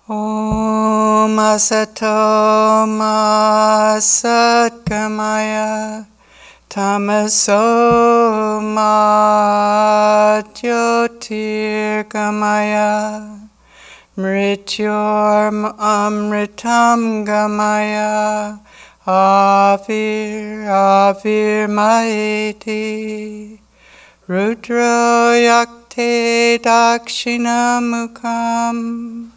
Om Asato Ma Satgamaya Tamaso Ma Jyotirgamaya Mrityor Amritam Gamaya Avir Maeti Rudro Yakte Dakshina Mukham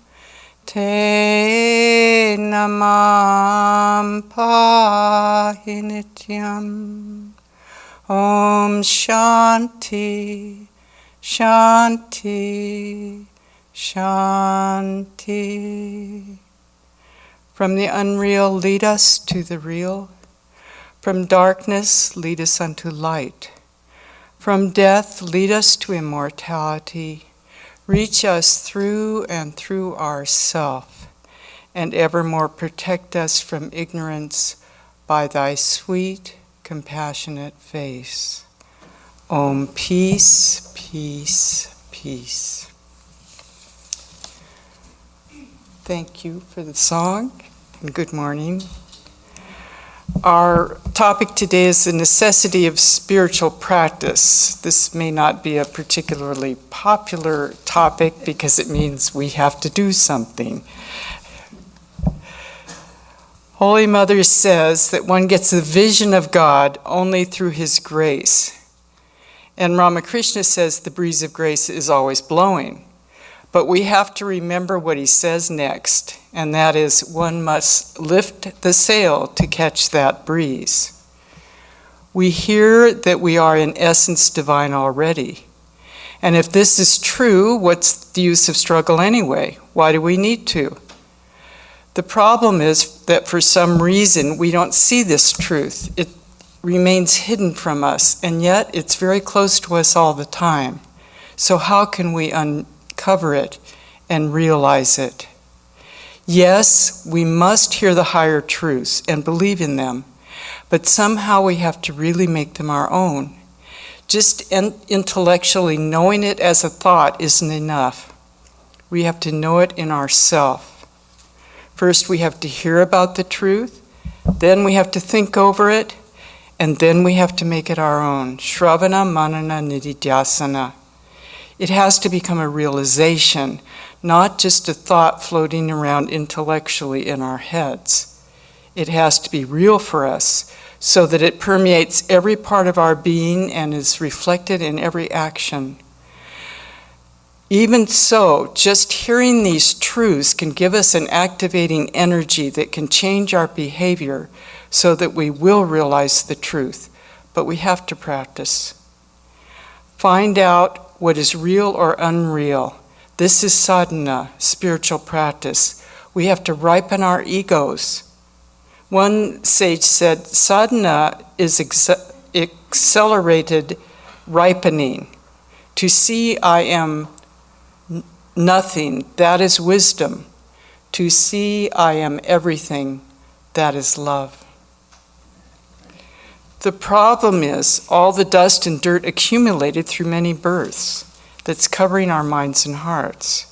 Te Namam Pahinityam. Om Shanti, Shanti, Shanti. From the unreal, lead us to the real. From darkness, lead us unto light. From death, lead us to immortality. Reach us through and through ourself, and evermore protect us from ignorance by thy sweet, compassionate face. Om, peace, peace, peace. Thank you for the song, and good morning. Our topic today is the necessity of spiritual practice. This may not be a particularly popular topic because it means we have to do something. Holy Mother says that one gets the vision of God only through His grace. And Ramakrishna says the breeze of grace is always blowing. But we have to remember what he says next, and that is one must lift the sail to catch that breeze. We hear that we are in essence divine already. And if this is true, what's the use of struggle anyway? Why do we need to? The problem is that for some reason we don't see this truth. It remains hidden from us, and yet it's very close to us all the time. So how can we uncover it and realize it? Yes, we must hear the higher truths and believe in them, but somehow we have to really make them our own. Just intellectually knowing it as a thought isn't enough. We have to know it in ourselves. First, we have to hear about the truth, then we have to think over it, and then we have to make it our own. Shravana Manana Nididhyasana. It has to become a realization, not just a thought floating around intellectually in our heads. It has to be real for us so that it permeates every part of our being and is reflected in every action. Even so, just hearing these truths can give us an activating energy that can change our behavior so that we will realize the truth. But we have to practice. Find out what is real or unreal. This is sadhana, spiritual practice. We have to ripen our egos. One sage said, sadhana is accelerated ripening. To see I am nothing, that is wisdom. To see I am everything, that is love. The problem is all the dust and dirt accumulated through many births that's covering our minds and hearts.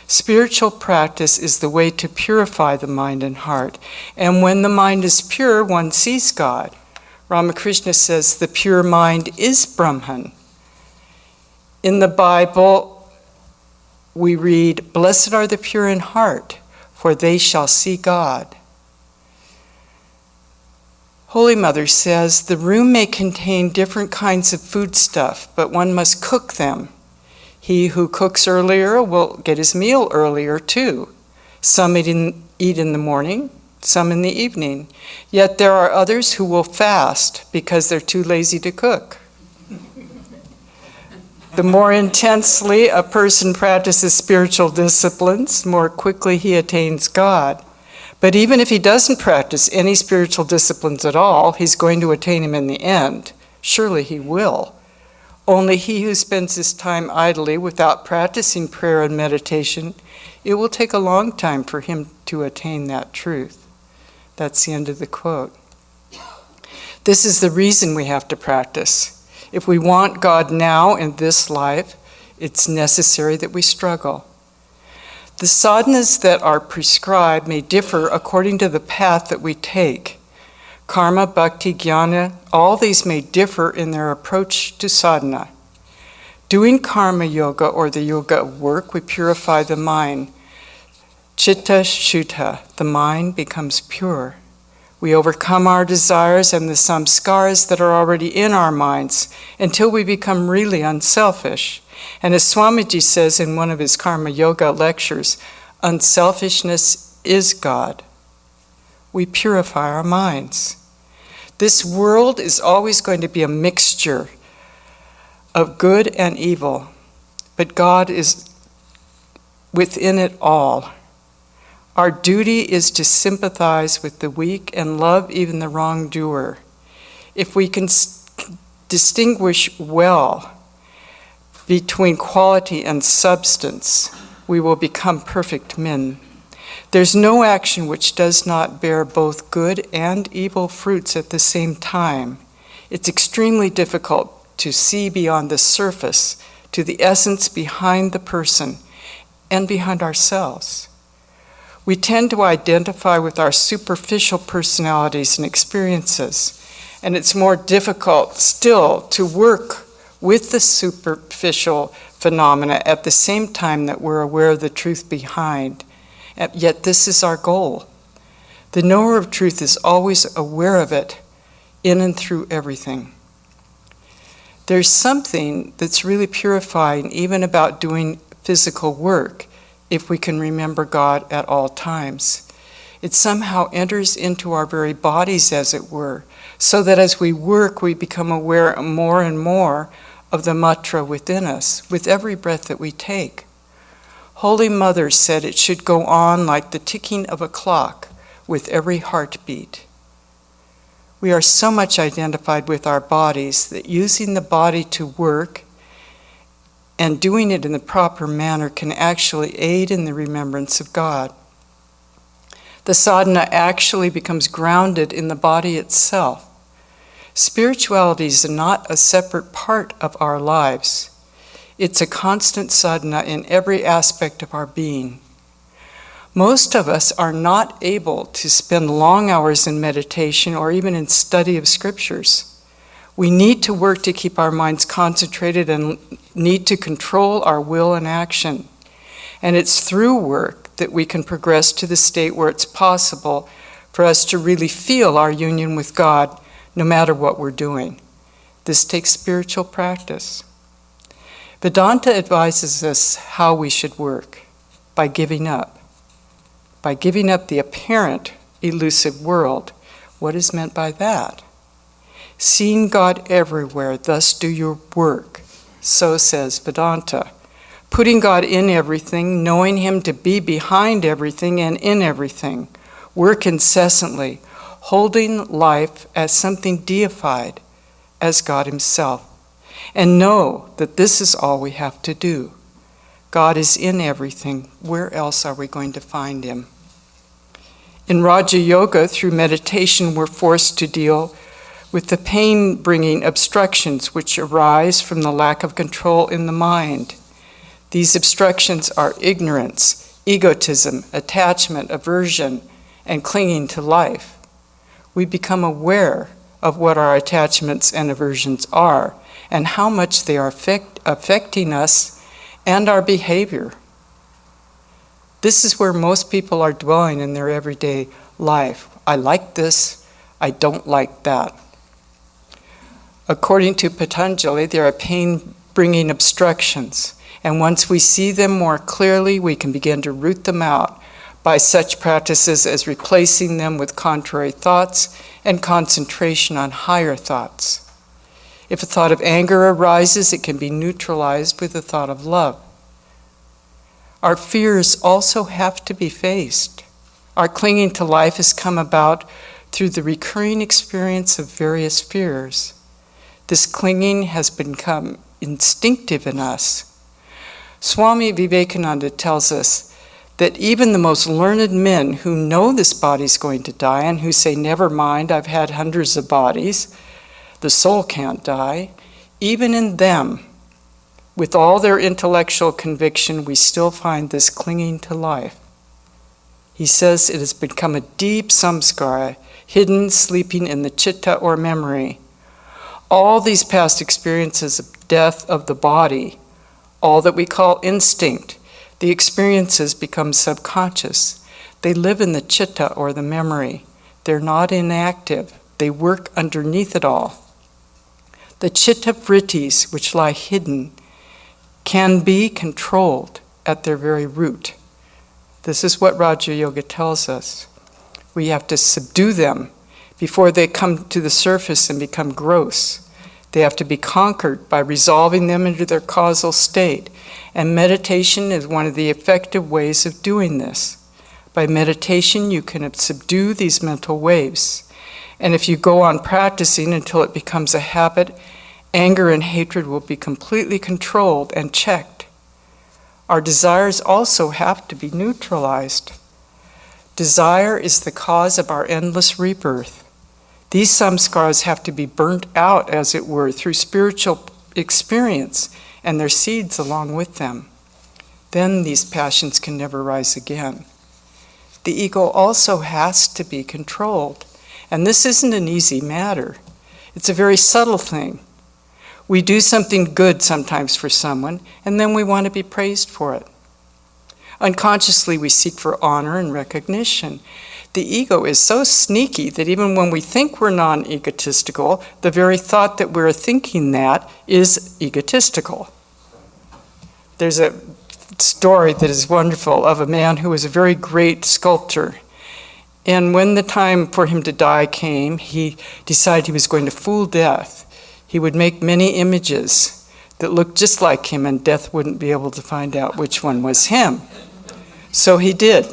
Spiritual practice is the way to purify the mind and heart. And when the mind is pure, one sees God. Ramakrishna says the pure mind is Brahman. In the Bible, we read, "Blessed are the pure in heart, for they shall see God." Holy Mother says the room may contain different kinds of foodstuff, but one must cook them. He who cooks earlier will get his meal earlier too. Some eat in the morning, some in the evening. Yet there are others who will fast because they're too lazy to cook. The more intensely a person practices spiritual disciplines, more quickly he attains God. But even if he doesn't practice any spiritual disciplines at all, he's going to attain him in the end. Surely he will. Only he who spends his time idly without practicing prayer and meditation, it will take a long time for him to attain that truth. That's the end of the quote. This is the reason we have to practice. If we want God now in this life, it's necessary that we struggle. The sadhanas that are prescribed may differ according to the path that we take. Karma, Bhakti, Jnana, all these may differ in their approach to sadhana. Doing karma yoga, or the yoga of work, we purify the mind. Chitta Shuddha, the mind becomes pure. We overcome our desires and the samskaras that are already in our minds until we become really unselfish. And as Swamiji says in one of his karma yoga lectures, unselfishness is God. We purify our minds. This world is always going to be a mixture of good and evil, but God is within it all. Our duty is to sympathize with the weak and love even the wrongdoer. If we can distinguish well between quality and substance, we will become perfect men. There's no action which does not bear both good and evil fruits at the same time. It's extremely difficult to see beyond the surface to the essence behind the person and behind ourselves. We tend to identify with our superficial personalities and experiences, and it's more difficult still to work with the superficial phenomena at the same time that we're aware of the truth behind. Yet this is our goal. The knower of truth is always aware of it in and through everything. There's something that's really purifying even about doing physical work if we can remember God at all times. It somehow enters into our very bodies, as it were, so that as we work, we become aware more and more of the mantra within us with every breath that we take. Holy Mother said it should go on like the ticking of a clock with every heartbeat. We are so much identified with our bodies that using the body to work and doing it in the proper manner can actually aid in the remembrance of God. The sadhana actually becomes grounded in the body itself. Spirituality is not a separate part of our lives. It's a constant sadhana in every aspect of our being. Most of us are not able to spend long hours in meditation or even in study of scriptures. We need to work to keep our minds concentrated and need to control our will and action. And it's through work that we can progress to the state where it's possible for us to really feel our union with God no matter what we're doing. This takes spiritual practice. Vedanta advises us how we should work, by giving up the apparent elusive world. What is meant by that? Seeing God everywhere, thus do your work, so says Vedanta. Putting God in everything, knowing Him to be behind everything and in everything. Work incessantly, holding life as something deified, as God Himself. And know that this is all we have to do. God is in everything. Where else are we going to find Him? In Raja Yoga, through meditation, we're forced to deal with the pain-bringing obstructions which arise from the lack of control in the mind. These obstructions are ignorance, egotism, attachment, aversion, and clinging to life. We become aware of what our attachments and aversions are and how much they are affecting us and our behavior. This is where most people are dwelling in their everyday life. I like this, I don't like that. According to Patanjali, there are pain-bringing obstructions, and once we see them more clearly, we can begin to root them out by such practices as replacing them with contrary thoughts and concentration on higher thoughts. If a thought of anger arises, it can be neutralized with a thought of love. Our fears also have to be faced. Our clinging to life has come about through the recurring experience of various fears. This clinging has become instinctive in us. Swami Vivekananda tells us that even the most learned men who know this body's going to die and who say, never mind, I've had hundreds of bodies, the soul can't die, even in them, With all their intellectual conviction, we still find this clinging to life. He says it has become a deep samskara, hidden, sleeping in the chitta or memory. All these past experiences of death of the body, all that we call instinct, the experiences become subconscious. They live in the chitta or the memory. They're not inactive. They work underneath it all. The chitta vrittis, which lie hidden, can be controlled at their very root. This is what Raja Yoga tells us. We have to subdue them before they come to the surface and become gross. They have to be conquered by resolving them into their causal state. And meditation is one of the effective ways of doing this. By meditation, you can subdue these mental waves. And if you go on practicing until it becomes a habit, anger and hatred will be completely controlled and checked. Our desires also have to be neutralized. Desire is the cause of our endless rebirth. These samskaras have to be burnt out, as it were, through spiritual experience and their seeds along with them. Then these passions can never rise again. The ego also has to be controlled. And this isn't an easy matter. It's a very subtle thing. We do something good sometimes for someone, and then we want to be praised for it. Unconsciously, we seek for honor and recognition. The ego is so sneaky that even when we think we're non-egotistical, the very thought that we're thinking that is egotistical. There's a story that is wonderful of a man who was a very great sculptor. And when the time for him to die came, he decided he was going to fool death. He would make many images that looked just like him, and death wouldn't be able to find out which one was him. So he did.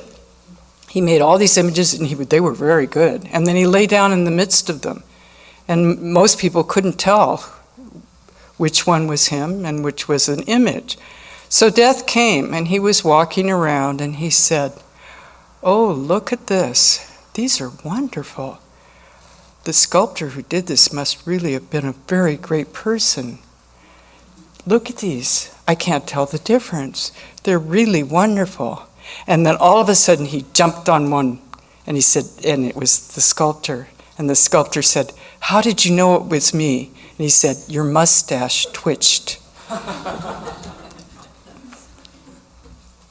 He made all these images, and they were very good. And then he lay down in the midst of them. And most people couldn't tell which one was him and which was an image. So death came, and he was walking around, and he said, "Oh, look at this. These are wonderful. The sculptor who did this must really have been a very great person. Look at these. I can't tell the difference. They're really wonderful." And then all of a sudden he jumped on one, and he said, and it was the sculptor. And the sculptor said, "How did you know it was me?" And he said, "Your mustache twitched."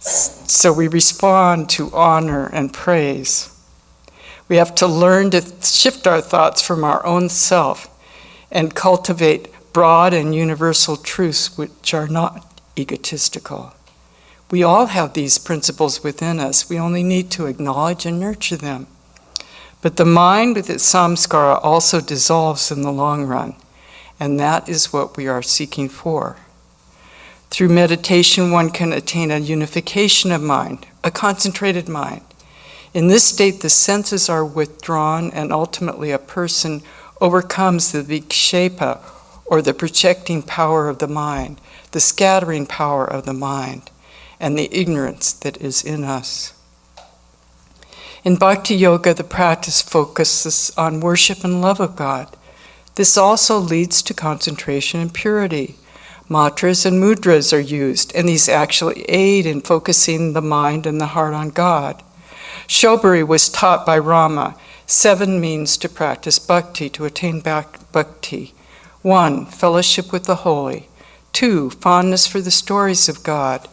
So we respond to honor and praise. We have to learn to shift our thoughts from our own self and cultivate broad and universal truths which are not egotistical. We all have these principles within us. We only need to acknowledge and nurture them. But the mind with its samskara also dissolves in the long run, and that is what we are seeking for. Through meditation, one can attain a unification of mind, a concentrated mind. In this state, the senses are withdrawn, and ultimately a person overcomes the vikshepa, or the projecting power of the mind, the scattering power of the mind, and the ignorance that is in us. In Bhakti Yoga, the practice focuses on worship and love of God. This also leads to concentration and purity. Mantras and mudras are used, and these actually aid in focusing the mind and the heart on God. Shobhari was taught by Rama 7 means to practice bhakti, to attain bhakti. 1, fellowship with the holy. 2, fondness for the stories of God.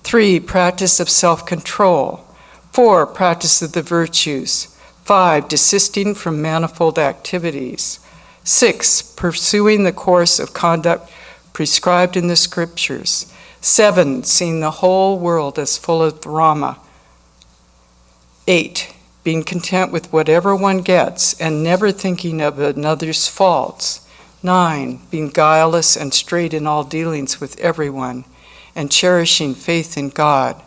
3, practice of self-control. 4, practice of the virtues. 5, desisting from manifold activities. 6, pursuing the course of conduct prescribed in the scriptures. 7, seeing the whole world as full of Rama. 8, being content with whatever one gets and never thinking of another's faults. 9, being guileless and straight in all dealings with everyone, and cherishing faith in God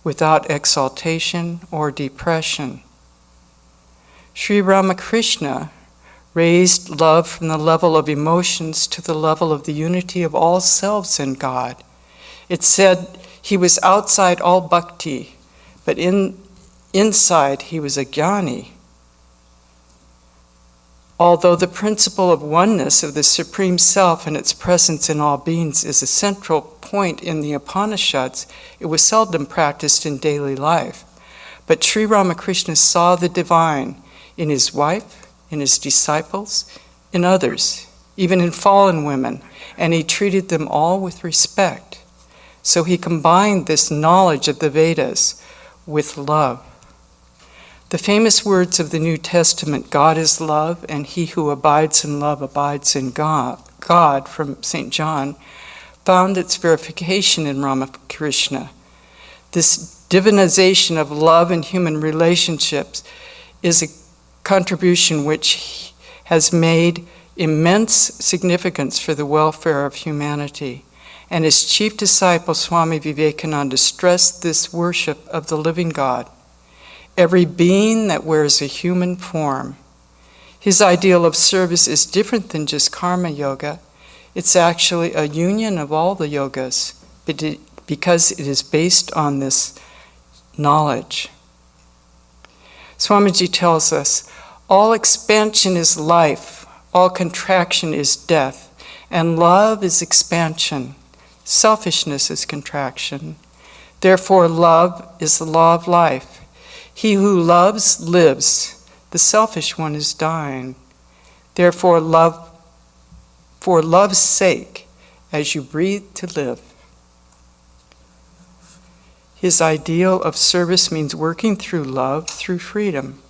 without exaltation or depression. Sri Ramakrishna raised love from the level of emotions to the level of the unity of all selves in God. It said he was outside all bhakti, but inside he was a jnani. Although the principle of oneness of the Supreme Self and its presence in all beings is a central point in the Upanishads, it was seldom practiced in daily life. But Sri Ramakrishna saw the divine in his wife, in his disciples, in others, even in fallen women, and he treated them all with respect. So he combined this knowledge of the Vedas with love. The famous words of the New Testament, God is love, and he who abides in love abides in God, from St. John, found its verification in Ramakrishna. This divinization of love in human relationships is a contribution which has made immense significance for the welfare of humanity. And his chief disciple, Swami Vivekananda, stressed this worship of the living God. Every being that wears a human form. His ideal of service is different than just karma yoga. It's actually a union of all the yogas because it is based on this knowledge. Swamiji tells us, all expansion is life, all contraction is death, and love is expansion. Selfishness is contraction. Therefore, love is the law of life. He who loves lives. The selfish one is dying. Therefore, love, for love's sake, as you breathe to live. His ideal of service means working through love, through freedom.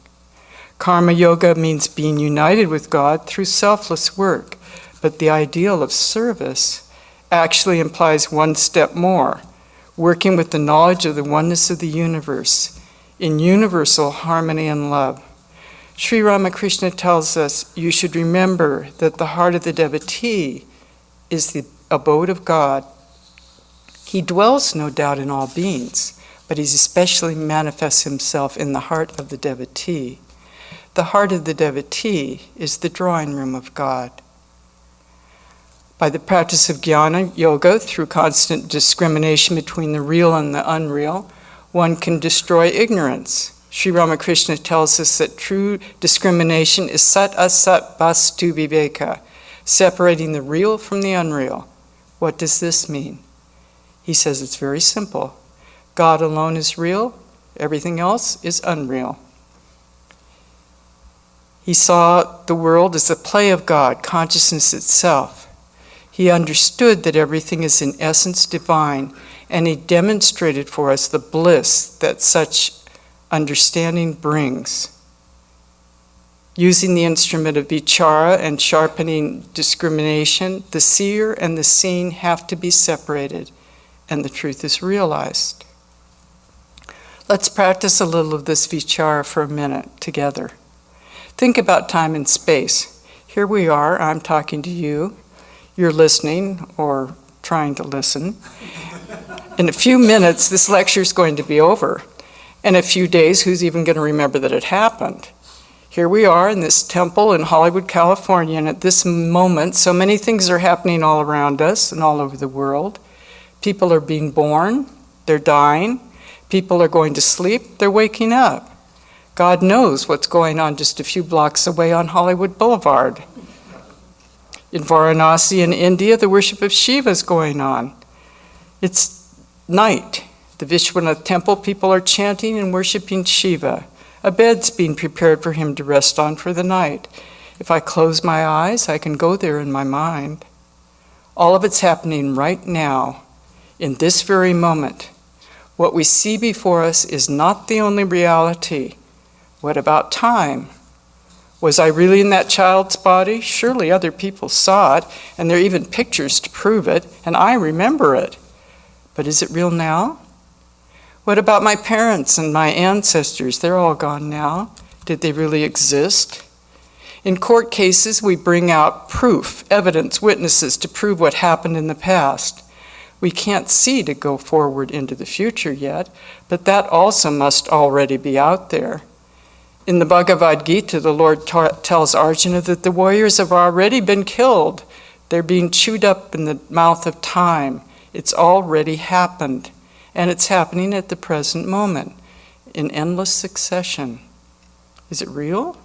Karma yoga means being united with God through selfless work, but the ideal of service actually implies one step more, working with the knowledge of the oneness of the universe, in universal harmony and love. Sri Ramakrishna tells us, you should remember that the heart of the devotee is the abode of God. He dwells, no doubt, in all beings, but he especially manifests himself in the heart of the devotee. The heart of the devotee is the drawing room of God. By the practice of Jnana yoga, through constant discrimination between the real and the unreal, one can destroy ignorance. Sri Ramakrishna tells us that true discrimination is sat asat vastu viveka, separating the real from the unreal. What does this mean? He says it's very simple. God alone is real, everything else is unreal. He saw the world as a play of God, consciousness itself. He understood that everything is in essence divine, and he demonstrated for us the bliss that such understanding brings. Using the instrument of vichara and sharpening discrimination, the seer and the seen have to be separated, and the truth is realized. Let's practice a little of this vichara for a minute together. Think about time and space. Here we are, I'm talking to you. You're listening or trying to listen. In a few minutes, this lecture is going to be over. In a few days, who's even going to remember that it happened? Here we are in this temple in Hollywood, California, and at this moment, so many things are happening all around us and all over the world. People are being born, they're dying. People are going to sleep, they're waking up. God knows what's going on just a few blocks away on Hollywood Boulevard. In Varanasi in India, the worship of Shiva is going on. It's night. The Vishwanath temple, people are chanting and worshiping Shiva. A bed's being prepared for him to rest on for the night. If I close my eyes, I can go there in my mind. All of it's happening right now, in this very moment. What we see before us is not the only reality. What about time? Was I really in that child's body? Surely other people saw it, and there are even pictures to prove it, and I remember it. But is it real now? What about my parents and my ancestors? They're all gone now. Did they really exist? In court cases, we bring out proof, evidence, witnesses to prove what happened in the past. We can't see to go forward into the future yet, but that also must already be out there. In the Bhagavad Gita, the Lord tells Arjuna that the warriors have already been killed. They're being chewed up in the mouth of time. It's already happened, and it's happening at the present moment, in endless succession. Is it real?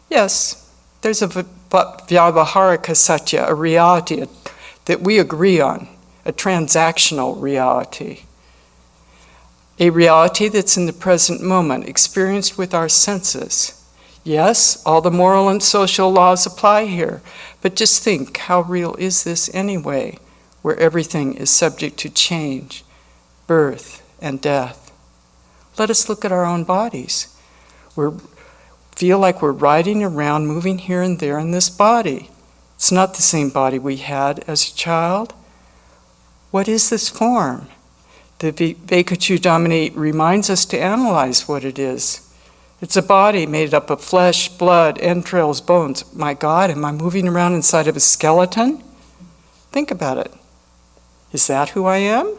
Yes, There's a Vyavaharika Satya, a reality that we agree on, a transactional reality. A reality that's in the present moment, experienced with our senses. Yes, all the moral and social laws apply here, but just think, how real is this anyway, where everything is subject to change, birth, and death? Let us look at our own bodies. We feel like we're riding around, moving here and there in this body. It's not the same body we had as a child. What is this form? The Vekachudamani reminds us to analyze what it is. It's a body made up of flesh, blood, entrails, bones. My God, am I moving around inside of a skeleton? Think about it. Is that who I am?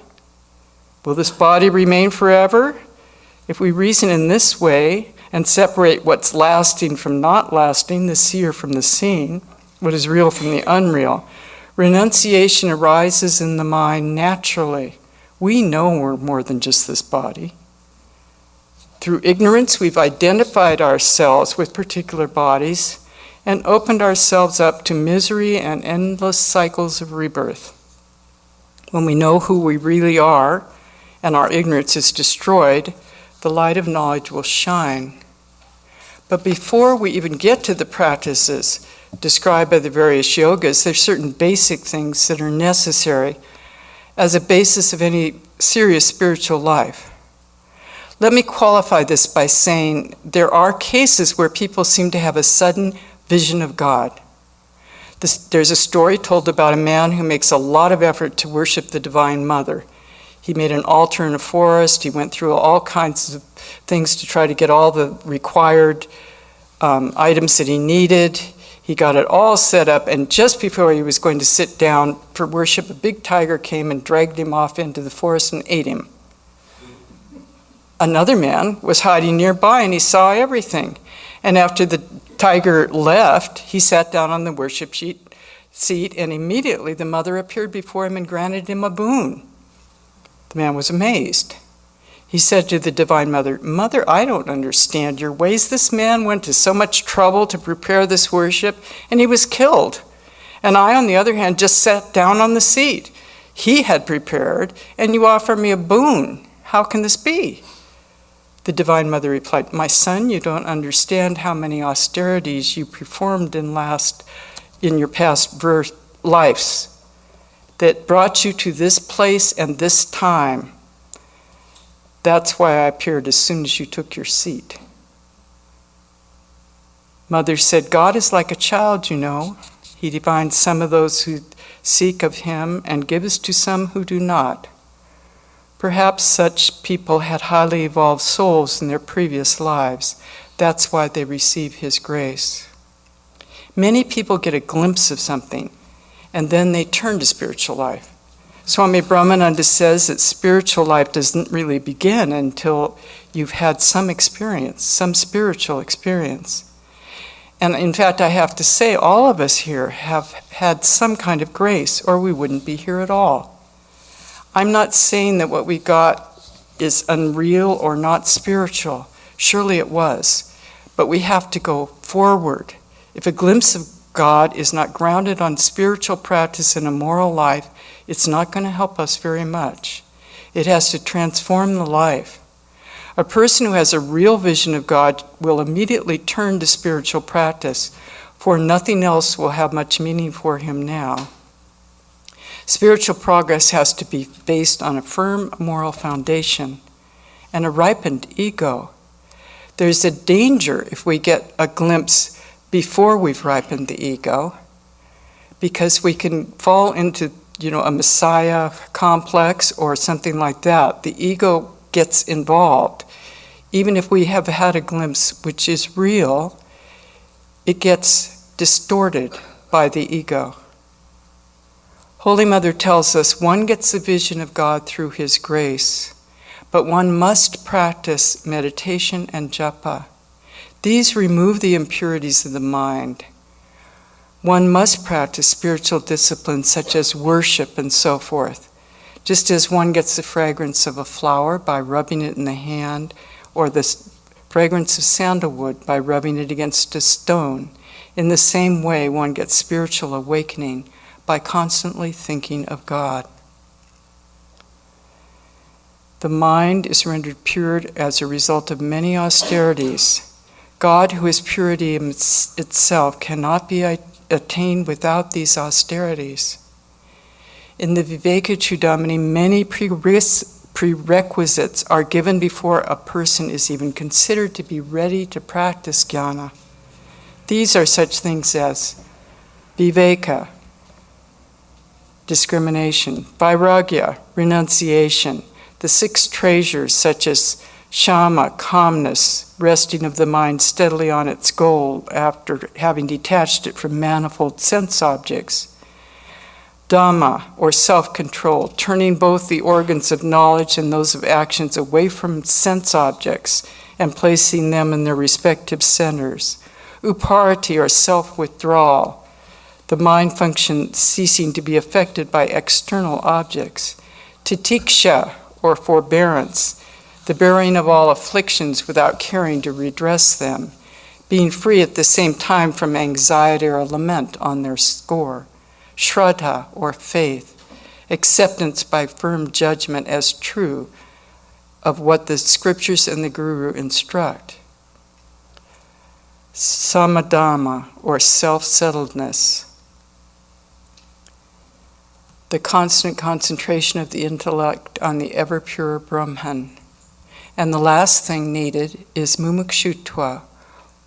Will this body remain forever? If we reason in this way and separate what's lasting from not lasting, the seer from the seen, what is real from the unreal, renunciation arises in the mind naturally. We know we're more than just this body. Through ignorance, we've identified ourselves with particular bodies and opened ourselves up to misery and endless cycles of rebirth. When we know who we really are and our ignorance is destroyed, the light of knowledge will shine. But before we even get to the practices described by the various yogas, there's certain basic things that are necessary as a basis of any serious spiritual life. Let me qualify this by saying there are cases where people seem to have a sudden vision of God. There's a story told about a man who makes a lot of effort to worship the Divine Mother. He made an altar in a forest. He went through all kinds of things to try to get all the required items that he needed. He got it all set up, and just before he was going to sit down for worship, a big tiger came and dragged him off into the forest and ate him. Another man was hiding nearby, and he saw everything. And after the tiger left, he sat down on the worship seat, and immediately the mother appeared before him and granted him a boon. The man was amazed. He said to the Divine Mother, "Mother, I don't understand your ways. This man went to so much trouble to prepare this worship, and he was killed. And I, on the other hand, just sat down on the seat. He had prepared, and you offer me a boon. How can this be?" The Divine Mother replied, "My son, you don't understand how many austerities you performed in your past lives that brought you to this place and this time. That's why I appeared as soon as you took your seat." Mother said, "God is like a child, you know. He divines some of those who seek of him and gives to some who do not. Perhaps such people had highly evolved souls in their previous lives. That's why they receive his grace." Many people get a glimpse of something, and then they turn to spiritual life. Swami Brahmananda says that spiritual life doesn't really begin until you've had some experience, some spiritual experience. And in fact, I have to say, all of us here have had some kind of grace, or we wouldn't be here at all. I'm not saying that what we got is unreal or not spiritual. Surely it was. But we have to go forward. If a glimpse of God is not grounded on spiritual practice and a moral life, it's not going to help us very much. It has to transform the life. A person who has a real vision of God will immediately turn to spiritual practice, for nothing else will have much meaning for him now. Spiritual progress has to be based on a firm moral foundation and a ripened ego. There's a danger if we get a glimpse before we've ripened the ego, because we can fall into a messiah complex or something like that. The ego gets involved. Even if we have had a glimpse which is real, it gets distorted by the ego. Holy Mother tells us one gets the vision of God through his grace, but one must practice meditation and japa. These remove the impurities of the mind. One must practice spiritual disciplines such as worship and so forth, just as one gets the fragrance of a flower by rubbing it in the hand, or the fragrance of sandalwood by rubbing it against a stone. In the same way, one gets spiritual awakening by constantly thinking of God. The mind is rendered pure as a result of many austerities. God, who is purity itself, cannot be attained without these austerities. In the Viveka-Chudamani, many prerequisites are given before a person is even considered to be ready to practice jnana. These are such things as viveka, discrimination, vairagya, renunciation, the 6 treasures such as shama, calmness, resting of the mind steadily on its goal after having detached it from manifold sense objects, dhamma, or self-control, turning both the organs of knowledge and those of actions away from sense objects and placing them in their respective centers, uparati, or self-withdrawal, the mind function ceasing to be affected by external objects, titiksha, or forbearance, the bearing of all afflictions without caring to redress them, being free at the same time from anxiety or lament on their score, shraddha, or faith, acceptance by firm judgment as true of what the scriptures and the Guru instruct, samadhamma, or self-settledness, the constant concentration of the intellect on the ever-pure Brahman. And the last thing needed is mumukshutva,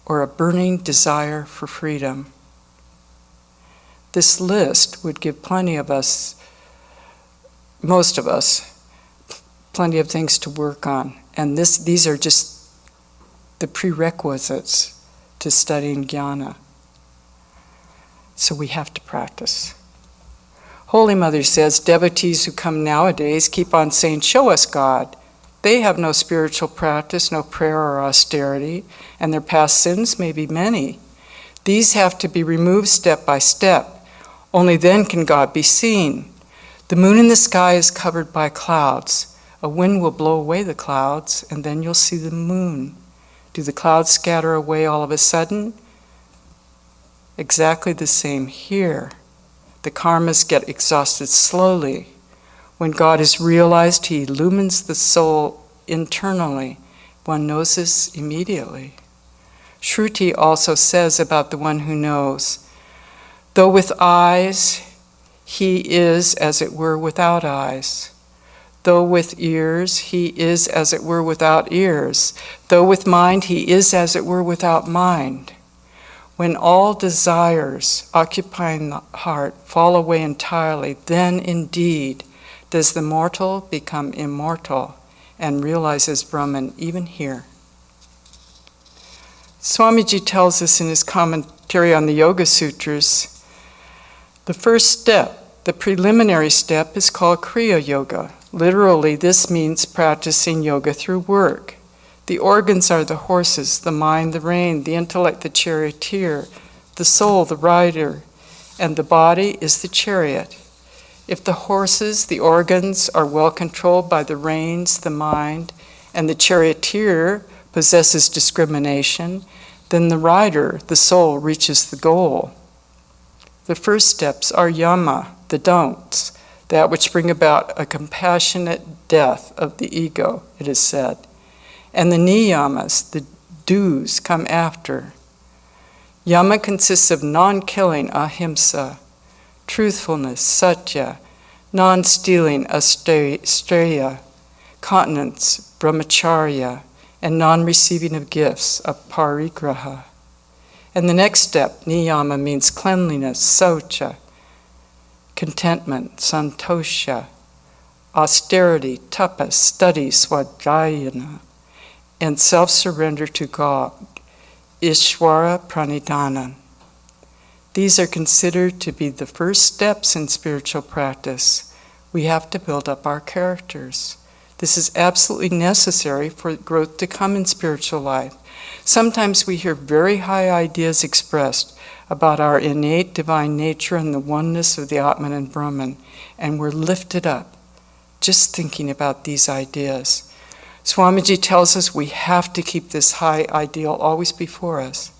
or a burning desire for freedom. This list would give plenty of us, most of us, plenty of things to work on. And these are just the prerequisites to studying jnana. So we have to practice. Holy Mother says, devotees who come nowadays keep on saying, "Show us God." They have no spiritual practice, no prayer or austerity, and their past sins may be many. These have to be removed step by step. Only then can God be seen. The moon in the sky is covered by clouds. A wind will blow away the clouds, and then you'll see the moon. Do the clouds scatter away all of a sudden? Exactly the same here. The karmas get exhausted slowly. When God is realized, He illumines the soul internally. One knows this immediately. Shruti also says about the one who knows, though with eyes, he is as it were without eyes. Though with ears, he is as it were without ears. Though with mind, he is as it were without mind. When all desires occupying the heart fall away entirely, then indeed does the mortal become immortal and realizes Brahman even here. Swamiji tells us in his commentary on the Yoga Sutras, the first step, the preliminary step, is called Kriya Yoga. Literally, this means practicing yoga through work. The organs are the horses, the mind, the rein, the intellect, the charioteer, the soul, the rider, and the body is the chariot. If the horses, the organs, are well controlled by the reins, the mind, and the charioteer possesses discrimination, then the rider, the soul, reaches the goal. The first steps are yama, the don'ts, that which bring about a compassionate death of the ego, it is said. And the niyamas, the do's, come after. Yama consists of non-killing, ahimsa, truthfulness, satya, non-stealing, asteya, continence, brahmacharya, and non-receiving of gifts, aparigraha. And the next step, niyama, means cleanliness, socha, contentment, santosha, austerity, tapas, study, swadhyayana, and self-surrender to God, Ishvara Pranidhana. These are considered to be the first steps in spiritual practice. We have to build up our characters. This is absolutely necessary for growth to come in spiritual life. Sometimes we hear very high ideas expressed about our innate divine nature and the oneness of the Atman and Brahman, and we're lifted up just thinking about these ideas. Swamiji tells us we have to keep this high ideal always before us.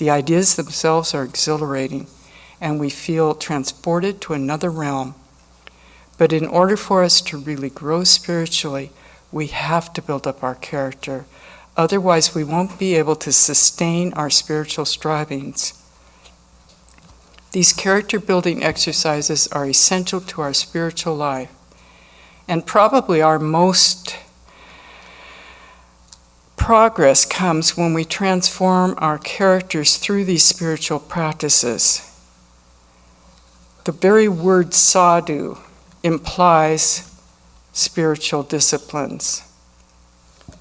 The ideas themselves are exhilarating, and we feel transported to another realm. But in order for us to really grow spiritually, we have to build up our character. Otherwise, we won't be able to sustain our spiritual strivings. These character-building exercises are essential to our spiritual life, and probably our most progress comes when we transform our characters through these spiritual practices. The very word sadhu implies spiritual disciplines.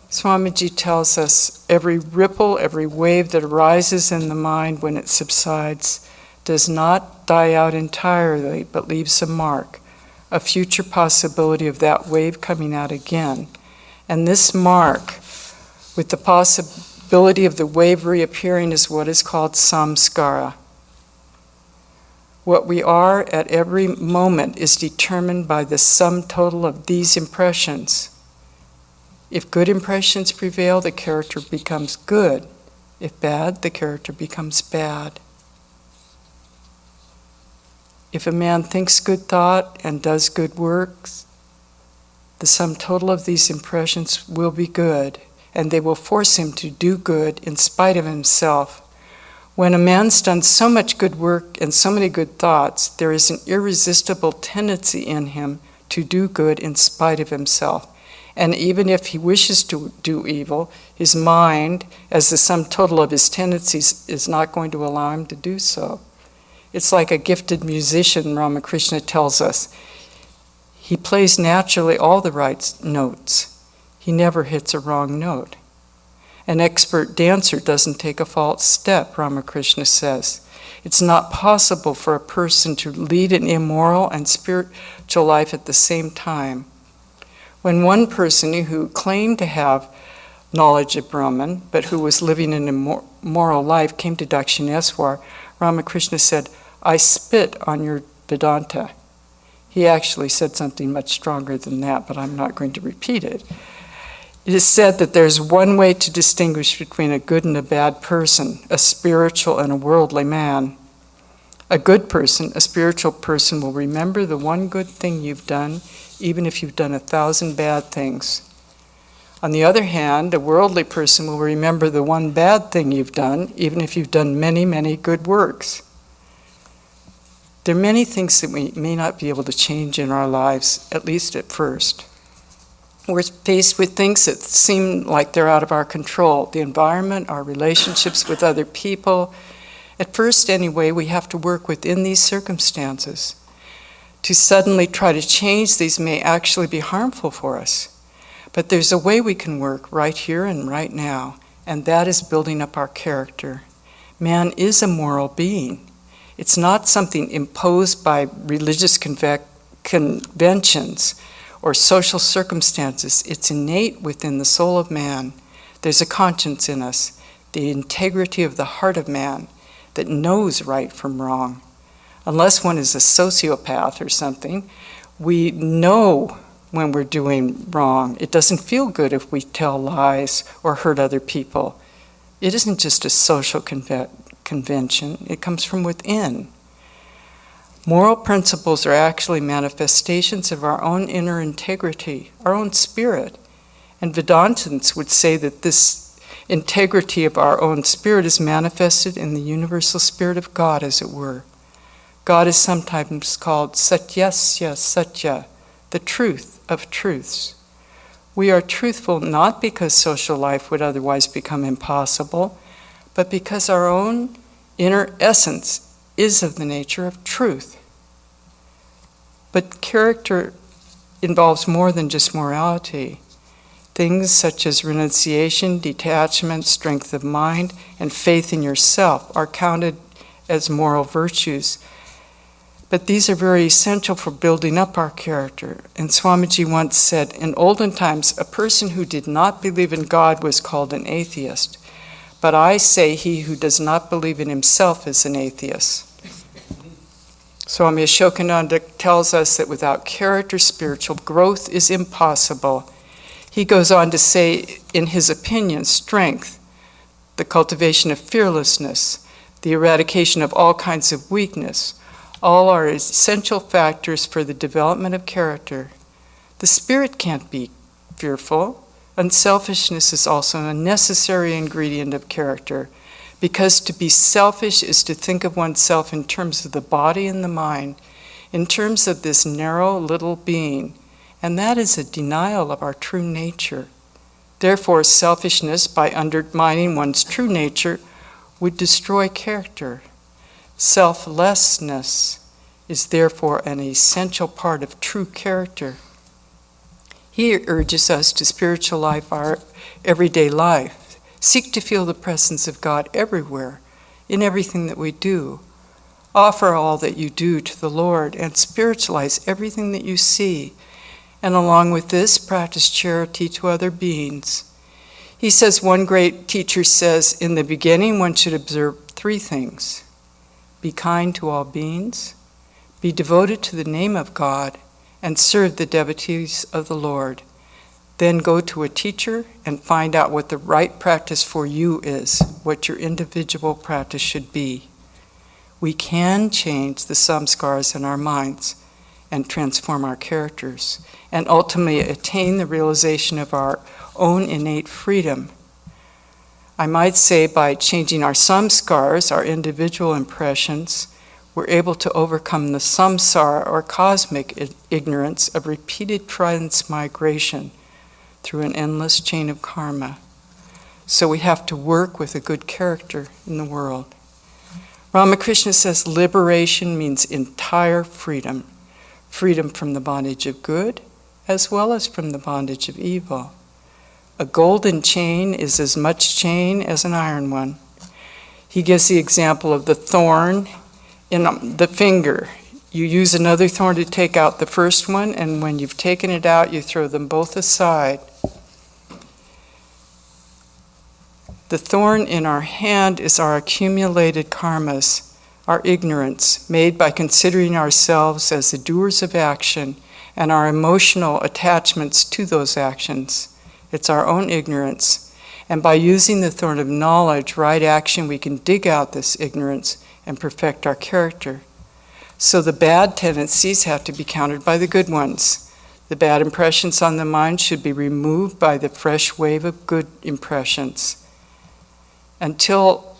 Swamiji tells us every ripple, every wave that arises in the mind when it subsides does not die out entirely, but leaves a mark, a future possibility of that wave coming out again. And this mark, with the possibility of the wave reappearing, is what is called samskara. What we are at every moment is determined by the sum total of these impressions. If good impressions prevail, the character becomes good. If bad, the character becomes bad. If a man thinks good thought and does good works, the sum total of these impressions will be good, and they will force him to do good in spite of himself. When a man's done so much good work and so many good thoughts, there is an irresistible tendency in him to do good in spite of himself. And even if he wishes to do evil, his mind, as the sum total of his tendencies, is not going to allow him to do so. It's like a gifted musician, Ramakrishna tells us. He plays naturally all the right notes. He never hits a wrong note. An expert dancer doesn't take a false step, Ramakrishna says. It's not possible for a person to lead an immoral and spiritual life at the same time. When one person who claimed to have knowledge of Brahman, but who was living an immoral life, came to Dakshineswar, Ramakrishna said, "I spit on your Vedanta." He actually said something much stronger than that, but I'm not going to repeat it. It is said that there's one way to distinguish between a good and a bad person, a spiritual and a worldly man. A good person, a spiritual person, will remember the one good thing you've done, even if you've done 1,000 bad things. On the other hand, a worldly person will remember the one bad thing you've done, even if you've done many, many good works. There are many things that we may not be able to change in our lives, at least at first. We're faced with things that seem like they're out of our control. The environment, our relationships with other people. At first, anyway, we have to work within these circumstances. To suddenly try to change these may actually be harmful for us. But there's a way we can work right here and right now, and that is building up our character. Man is a moral being. It's not something imposed by religious conventions or social circumstances. It's innate within the soul of man. There's a conscience in us, the integrity of the heart of man that knows right from wrong. Unless one is a sociopath or something, we know when we're doing wrong. It doesn't feel good if we tell lies or hurt other people. It isn't just a social convention, it comes from within. Moral principles are actually manifestations of our own inner integrity, our own spirit. And Vedantins would say that this integrity of our own spirit is manifested in the universal spirit of God, as it were. God is sometimes called Satyasya Satya, the truth of truths. We are truthful not because social life would otherwise become impossible, but because our own inner essence is of the nature of truth. But character involves more than just morality. Things such as renunciation, detachment, strength of mind, and faith in yourself are counted as moral virtues. But these are very essential for building up our character. And Swamiji once said, in olden times, a person who did not believe in God was called an atheist. But I say he who does not believe in himself is an atheist. Swami Ashokananda tells us that without character, spiritual growth is impossible. He goes on to say, in his opinion, strength, the cultivation of fearlessness, the eradication of all kinds of weakness, all are essential factors for the development of character. The spirit can't be fearful. Unselfishness is also a necessary ingredient of character, because to be selfish is to think of oneself in terms of the body and the mind, in terms of this narrow little being, and that is a denial of our true nature. Therefore, selfishness, by undermining one's true nature, would destroy character. Selflessness is therefore an essential part of true character. He urges us to spiritualize our everyday life. Seek to feel the presence of God everywhere, in everything that we do. Offer all that you do to the Lord and spiritualize everything that you see. And along with this, practice charity to other beings. He says, one great teacher says, in the beginning one should observe 3 things. Be kind to all beings, be devoted to the name of God, and serve the devotees of the Lord. Then go to a teacher and find out what the right practice for you is, what your individual practice should be. We can change the samskaras in our minds and transform our characters, and ultimately attain the realization of our own innate freedom. I might say by changing our samskaras, our individual impressions, we're able to overcome the samsara or cosmic ignorance of repeated transmigration through an endless chain of karma. So we have to work with a good character in the world. Ramakrishna says liberation means entire freedom. Freedom from the bondage of good as well as from the bondage of evil. A golden chain is as much chain as an iron one. He gives the example of the thorn in the finger. You use another thorn to take out the first one, and when you've taken it out, you throw them both aside. The thorn in our hand is our accumulated karmas, our ignorance, made by considering ourselves as the doers of action and our emotional attachments to those actions. It's our own ignorance. And by using the thorn of knowledge, right action, we can dig out this ignorance and perfect our character. So the bad tendencies have to be countered by the good ones. The bad impressions on the mind should be removed by the fresh wave of good impressions, until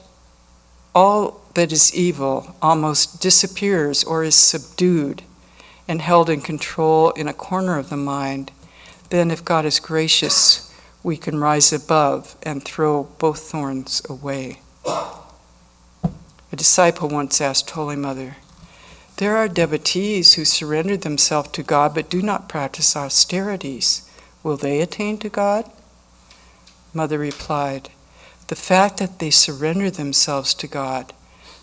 all that is evil almost disappears or is subdued and held in control in a corner of the mind. Then, if God is gracious, we can rise above and throw both thorns away. A disciple once asked Holy Mother, "There are devotees who surrender themselves to God but do not practice austerities. Will they attain to God?" Mother replied, "The fact that they surrender themselves to God,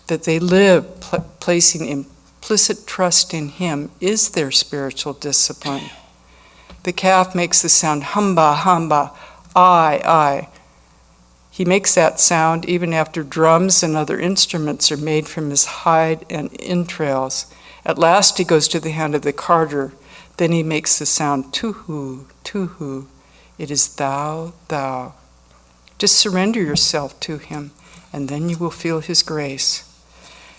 that they live placing implicit trust in Him, is their spiritual discipline. The calf makes the sound hamba, hamba, I. He makes that sound even after drums and other instruments are made from his hide and entrails. At last he goes to the hand of the carter. Then he makes the sound tuhu, tuhu. It is thou, thou. Just surrender yourself to Him, and then you will feel His grace.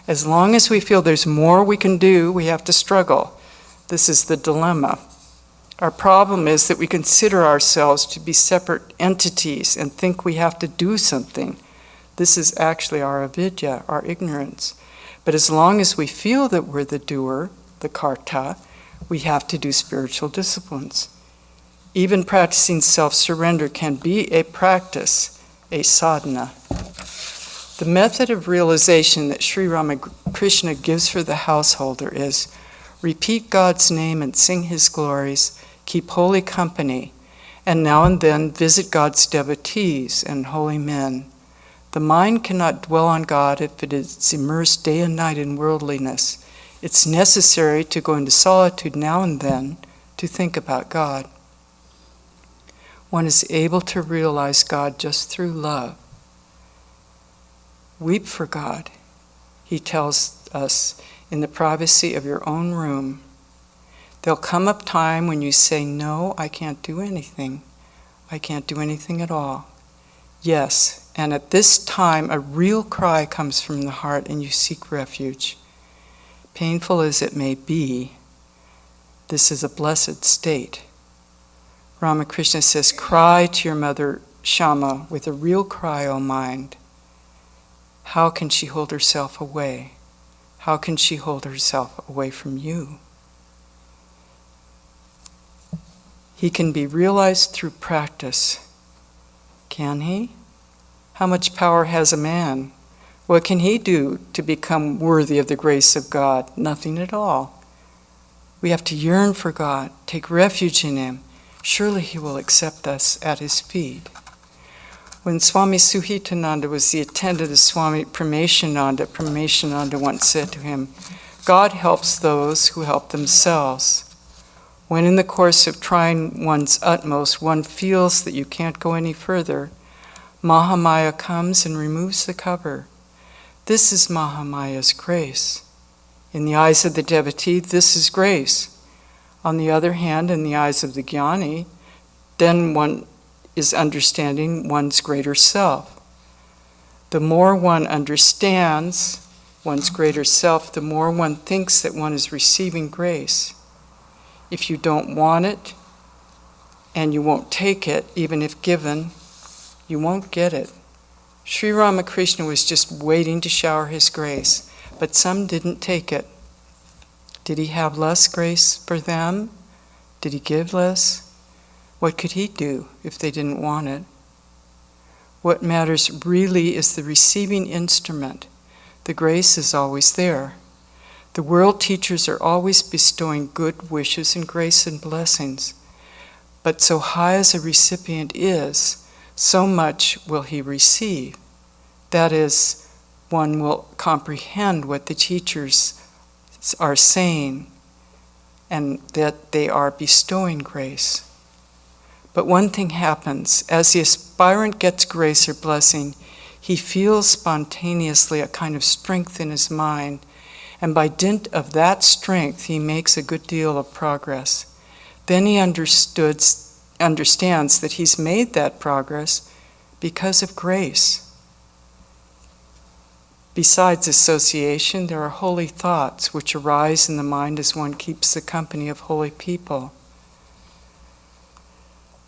As long as we feel there's more we can do, we have to struggle. This is the dilemma. Our problem is that we consider ourselves to be separate entities and think we have to do something. This is actually our avidya, our ignorance. But as long as we feel that we're the doer, the karta, we have to do spiritual disciplines. Even practicing self-surrender can be a practice, a sadhana. The method of realization that Sri Ramakrishna gives for the householder is repeat God's name and sing His glories, keep holy company, and now and then visit God's devotees and holy men. The mind cannot dwell on God if it is immersed day and night in worldliness. It's necessary to go into solitude now and then to think about God. One is able to realize God just through love. Weep for God, He tells us, in the privacy of your own room. There'll come a time when you say, "No, I can't do anything. I can't do anything at all." Yes, and at this time a real cry comes from the heart and you seek refuge. Painful as it may be, this is a blessed state. Ramakrishna says, cry to your mother Shama with a real cry, O mind. How can she hold herself away? How can she hold herself away from you? He can be realized through practice. Can he? How much power has a man? What can he do to become worthy of the grace of God? Nothing at all. We have to yearn for God, take refuge in Him. Surely He will accept us at His feet. When Swami Suhitananda was the attendant of Swami Pramashananda once said to him, God helps those who help themselves. When in the course of trying one's utmost, one feels that you can't go any further, Mahamaya comes and removes the cover. This is Mahamaya's grace. In the eyes of the devotee, this is grace. On the other hand, in the eyes of the jnani, then one is understanding one's greater self. The more one understands one's greater self, the more one thinks that one is receiving grace. If you don't want it, and you won't take it, even if given, you won't get it. Sri Ramakrishna was just waiting to shower his grace, but some didn't take it. Did he have less grace for them? Did he give less? What could he do if they didn't want it? What matters really is the receiving instrument. The grace is always there. The world teachers are always bestowing good wishes and grace and blessings. But so high as a recipient is, so much will he receive. That is, one will comprehend what the teachers are saying and that they are bestowing grace. But one thing happens. As the aspirant gets grace or blessing, he feels spontaneously a kind of strength in his mind, and by dint of that strength, he makes a good deal of progress. Then he understands that he's made that progress because of grace. Besides association, there are holy thoughts which arise in the mind as one keeps the company of holy people.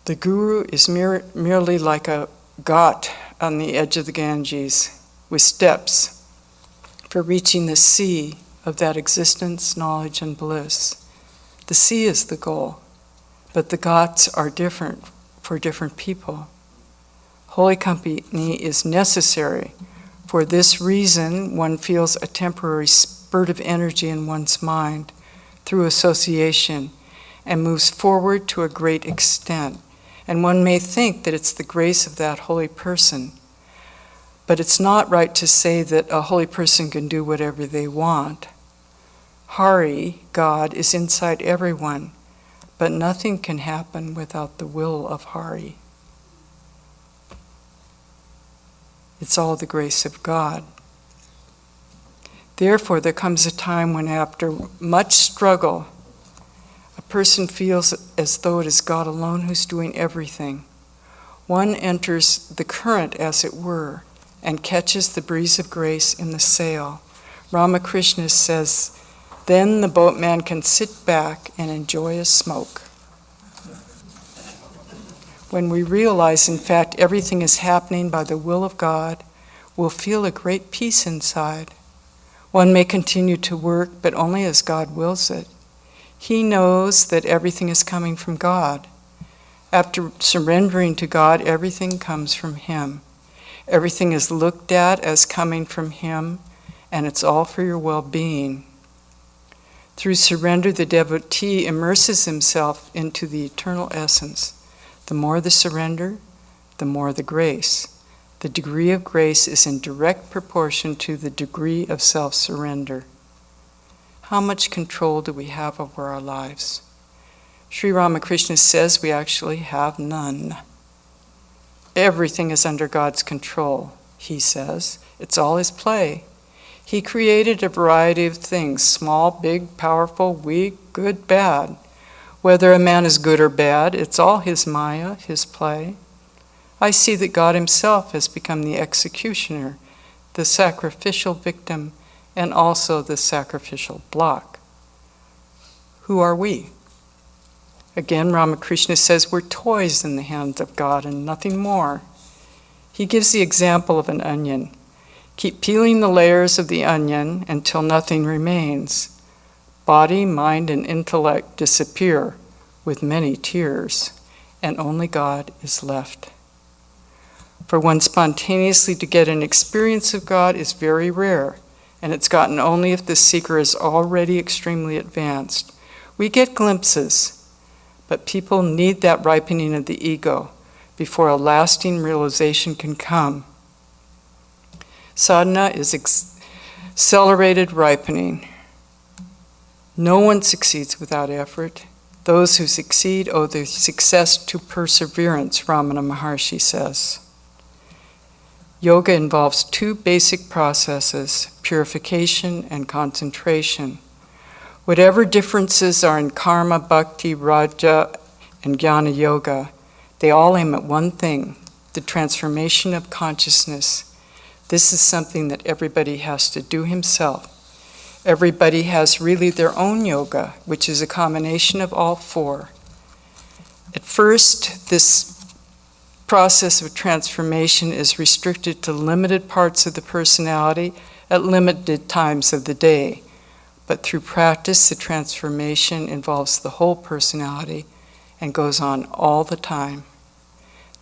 The Guru is merely like a ghat on the edge of the Ganges, with steps for reaching the sea of that existence, knowledge, and bliss. The sea is the goal, but the ghats are different for different people. Holy company is necessary. For this reason, one feels a temporary spurt of energy in one's mind through association and moves forward to a great extent. And one may think that it's the grace of that holy person. But it's not right to say that a holy person can do whatever they want. Hari, God, is inside everyone, but nothing can happen without the will of Hari. It's all the grace of God. Therefore, there comes a time when after much struggle, a person feels as though it is God alone who's doing everything. One enters the current, as it were, and catches the breeze of grace in the sail. Ramakrishna says, then the boatman can sit back and enjoy a smoke. When we realize, in fact, everything is happening by the will of God, we'll feel a great peace inside. One may continue to work, but only as God wills it. He knows that everything is coming from God. After surrendering to God, everything comes from Him. Everything is looked at as coming from Him, and it's all for your well-being. Through surrender, the devotee immerses himself into the eternal essence. The more the surrender, the more the grace. The degree of grace is in direct proportion to the degree of self-surrender. How much control do we have over our lives? Sri Ramakrishna says we actually have none. Everything is under God's control, he says. It's all His play. He created a variety of things, small, big, powerful, weak, good, bad. Whether a man is good or bad, it's all his maya, his play. I see that God himself has become the executioner, the sacrificial victim, and also the sacrificial block. Who are we? Again, Ramakrishna says we're toys in the hands of God and nothing more. He gives the example of an onion. Keep peeling the layers of the onion until nothing remains. Body, mind, and intellect disappear with many tears, and only God is left. For one spontaneously to get an experience of God is very rare, and it's gotten only if the seeker is already extremely advanced. We get glimpses, but people need that ripening of the ego before a lasting realization can come. Sadhana is accelerated ripening. No one succeeds without effort. Those who succeed owe their success to perseverance, Ramana Maharshi says. Yoga involves two basic processes, purification and concentration. Whatever differences are in karma, bhakti, raja, and jnana yoga, they all aim at one thing, the transformation of consciousness. This is something that everybody has to do himself. Everybody has really their own yoga, which is a combination of all four. At first, this process of transformation is restricted to limited parts of the personality at limited times of the day. But through practice, the transformation involves the whole personality and goes on all the time.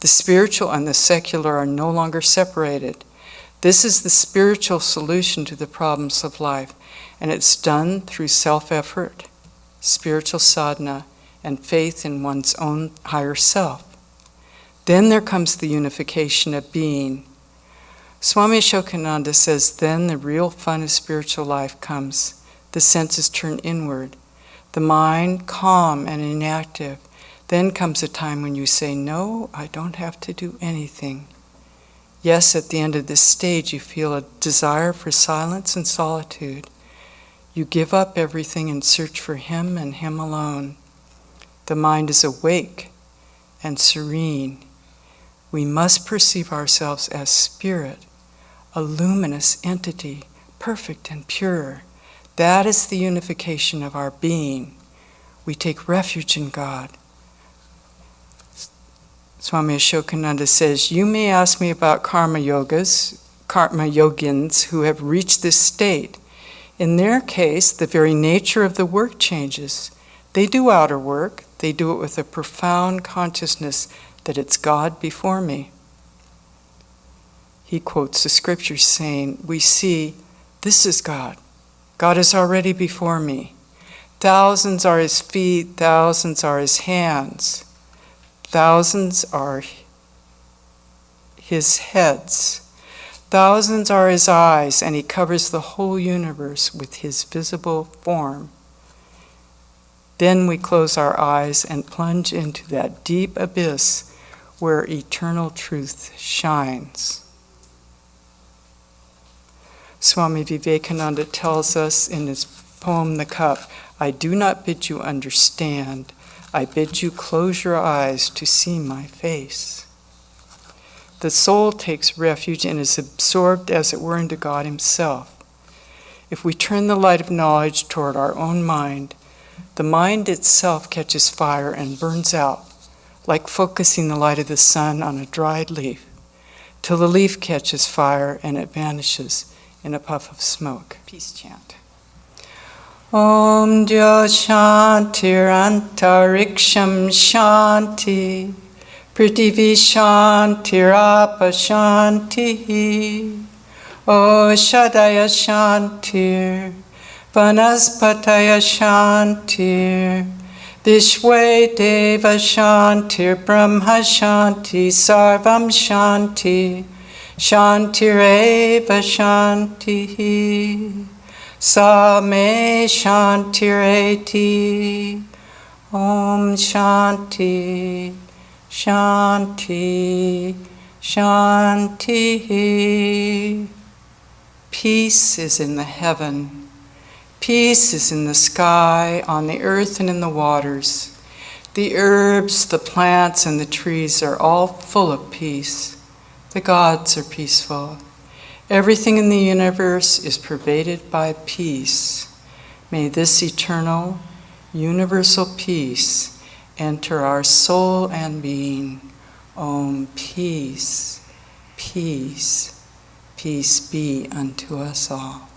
The spiritual and the secular are no longer separated. This is the spiritual solution to the problems of life, and it's done through self-effort, spiritual sadhana, and faith in one's own higher self. Then there comes the unification of being. Swami Ashokananda says, then the real fun of spiritual life comes. The senses turn inward, the mind calm and inactive. Then comes a time when you say, no, I don't have to do anything. Yes, at the end of this stage, you feel a desire for silence and solitude. You give up everything and search for him and him alone. The mind is awake and serene. We must perceive ourselves as spirit, a luminous entity, perfect and pure. That is the unification of our being. We take refuge in God. Swami Ashokananda says, you may ask me about karma yogins who have reached this state. In their case, the very nature of the work changes. They do outer work. They do it with a profound consciousness that it's God before me. He quotes the scriptures saying, we see, this is God. God is already before me. Thousands are his feet, thousands are his hands. Thousands are his heads. Thousands are his eyes, and he covers the whole universe with his visible form. Then we close our eyes and plunge into that deep abyss where eternal truth shines. Swami Vivekananda tells us in his poem, The Cup, I do not bid you understand. I bid you close your eyes to see my face. The soul takes refuge and is absorbed, as it were, into God himself. If we turn the light of knowledge toward our own mind, the mind itself catches fire and burns out, like focusing the light of the sun on a dried leaf, till the leaf catches fire and it vanishes in a puff of smoke. Peace chant. Om Jyo Shantir Antariksham Shanti Prithivi Shantir Apa Shanti Oshadaya Shantir Vanaspataya Shantir Vishwe Deva Shantir Brahma Shanti Sarvam Shanti Shantireva Shanti Same Shantireti Om Shanti Shanti Shanti. Peace is in the heaven. Peace is in the sky, on the earth, and in the waters. The herbs, the plants, and the trees are all full of peace. The gods are peaceful. Everything in the universe is pervaded by peace. May this eternal, universal peace enter our soul and being. Om, peace, peace, peace be unto us all.